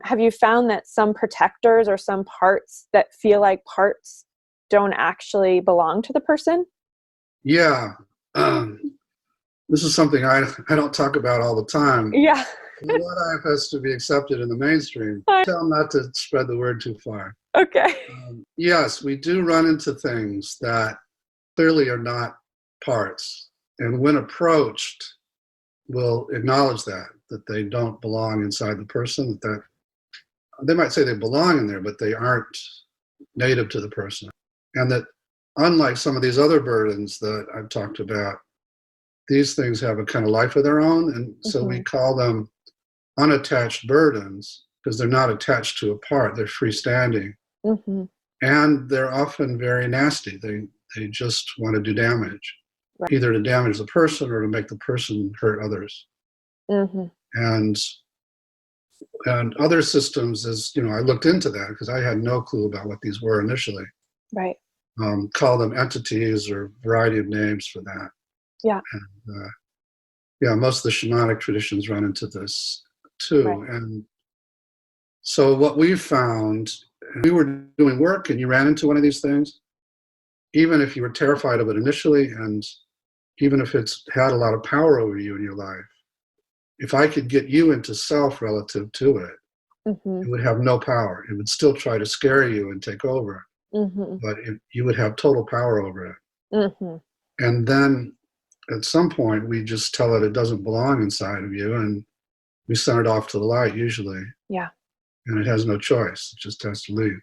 have you found that some protectors or some parts that feel like parts don't actually belong to the person? Yeah. This is something I don't talk about all the time. Yeah. I want IFS to be accepted in the mainstream. Tell them not to spread the word too far. Okay. Yes, we do run into things that clearly are not parts. And when approached, we'll acknowledge that they don't belong inside the person, that they might say they belong in there, but they aren't native to the person. And that unlike some of these other burdens that I've talked about, these things have a kind of life of their own. And so we call them unattached burdens because they're not attached to a part, they're freestanding. And they're often very nasty. They just want to do damage, either to damage the person or to make the person hurt others. And other systems, as you know, I looked into that because I had no clue about what these were initially. Right. Call them entities or a variety of names for that. Yeah. And yeah, most of the shamanic traditions run into this too. Right. And so what we found, we were doing work and you ran into one of these things, even if you were terrified of it initially, and even if it's had a lot of power over you in your life, if I could get you into self relative to it, it would have no power. It would still try to scare you and take over, but you would have total power over it. And then at some point, we just tell it doesn't belong inside of you, and we send it off to the light usually. Yeah. And it has no choice. It just has to leave.